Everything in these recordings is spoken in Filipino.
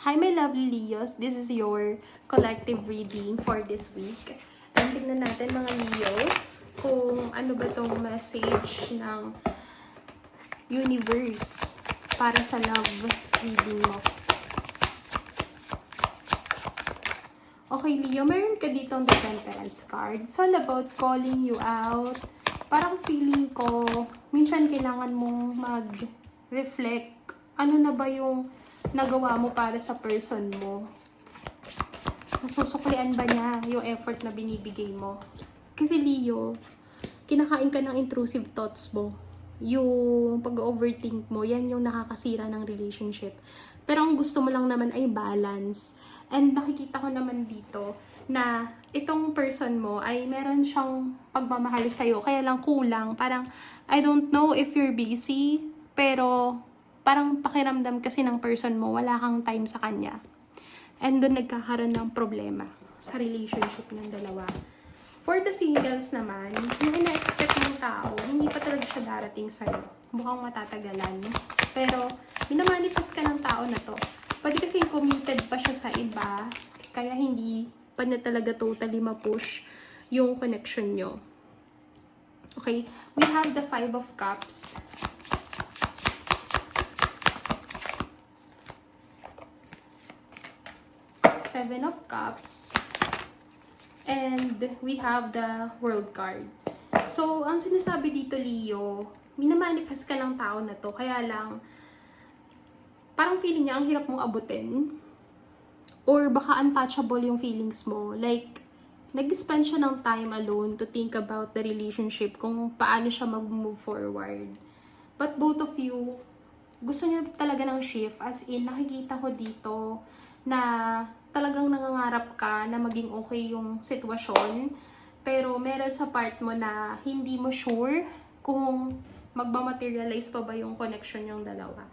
Hi my lovely Leos, this is your collective reading for this week. And tignan natin mga Leo kung ano ba tong message ng universe para sa love reading mo. Okay Leo, meron ka ditong the Temperance card. It's all about calling you out. Parang feeling ko, minsan kailangan mong mag-reflect. Ano na ba yung nagawa mo para sa person mo? Nasusuklian ba niya yung effort na binibigay mo? Kasi Leo, kinakain ka ng intrusive thoughts mo. Yung pag-overthink mo, yan yung nakakasira ng relationship. Pero ang gusto mo lang naman ay balance. And nakikita ko naman dito na itong person mo ay meron siyang pagmamahal sa'yo. Kaya lang kulang. Parang, I don't know if you're busy, pero parang pakiramdam kasi ng person mo, wala kang time sa kanya. And doon nagkakaroon ng problema sa relationship ng dalawa. For the singles naman, yung ina-expect ng tao, hindi pa talaga siya darating sa'yo. Mukhang matatagalan. Pero, minamanifest ka ng tao na to. Pwede kasi committed pa siya sa iba, kaya hindi pa na talaga totally ma-push yung connection nyo. Okay, we have the 5 of Cups. Seven of Cups, and we have the World card. So, ang sinasabi dito, Leo, minamanifest ka ng tao na to, kaya lang, parang feeling niya, ang hirap mong abutin, or baka untouchable yung feelings mo, like, nag-spend siya ng time alone to think about the relationship, kung paano siya mag-move forward. But both of you, gusto niya talaga ng shift, as in, nakikita ko dito, na talagang nangangarap ka na maging okay yung sitwasyon, pero meron sa part mo na hindi mo sure kung magmamaterialize pa ba yung connection yung dalawa.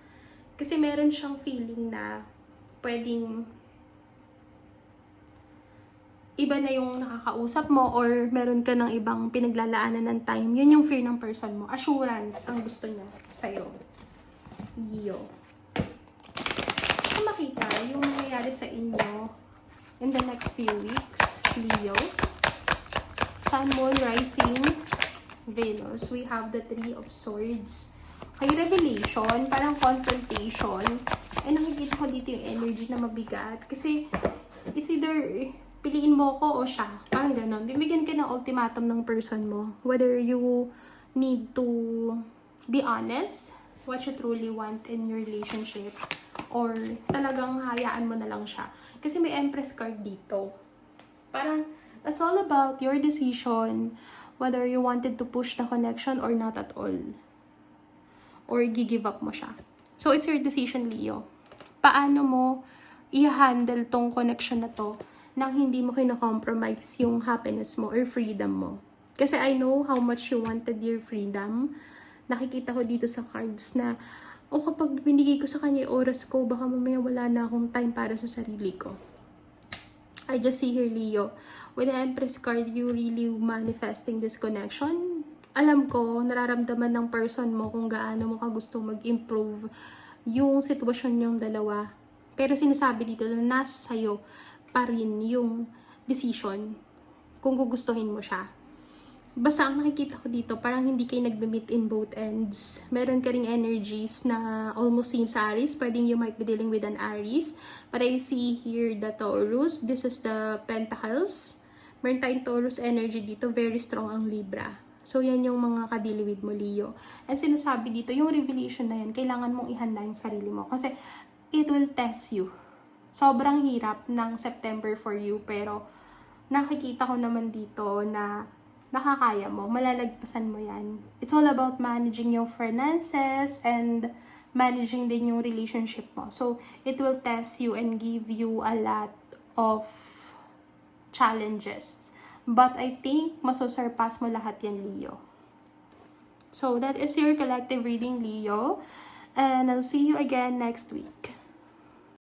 Kasi meron siyang feeling na pwedeng iba na yung nakakausap mo or meron ka ng ibang pinaglalaanan ng time. Yun yung fear ng person mo. Assurance ang gusto niya sa'yo. Leo. Makita yung mangyayari sa inyo in the next few weeks, Leo. Sun, Moon, Rising, Venus. We have the 3 of Swords. Okay, revelation, parang confrontation. Ay, nakikita ko dito yung energy na mabigat. Kasi, it's either piliin mo ko o siya. Parang ganon. Bibigyan ka ng ultimatum ng person mo. Whether you need to be honest, what you truly want in your relationship, or talagang hayaan mo na lang siya. Kasi may Empress card dito. Parang, it's all about your decision, whether you wanted to push the connection or not at all. Or gi-give up mo siya. So, it's your decision, Leo. Paano mo i-handle tong connection na to nang hindi mo kina-compromise yung happiness mo or freedom mo. Kasi I know how much you wanted your freedom. Nakikita ko dito sa cards na o kapag binigay ko sa kanya yung oras ko, baka mamaya wala na akong time para sa sarili ko. I just see here, Leo, with the Empress card, you really manifesting this connection. Alam ko, nararamdaman ng person mo kung gaano mo ka gustong mag-improve yung sitwasyon yung dalawa. Pero sinasabi dito na nasa sa'yo pa rin yung decision kung gugustuhin mo siya. Basta ang nakikita ko dito, parang hindi kayo nag-meet in both ends. Meron ka ring energies na almost same sa Aries. Pwedeng you might be dealing with an Aries. But I see here the Taurus. This is the Pentacles. Meron tayong Taurus energy dito. Very strong ang Libra. So, yan yung mga kadiliwid mo, Leo. And sinasabi dito, yung revelation na yan, kailangan mong ihanda yung sarili mo. Kasi it will test you. Sobrang hirap ng September for you. Pero nakikita ko naman dito na nakakaya mo, malalagpasan mo yan. It's all about managing your finances and managing din yung relationship mo. So, it will test you and give you a lot of challenges. But I think masosurpass mo lahat yan, Leo. So, that is your collective reading, Leo. And I'll see you again next week.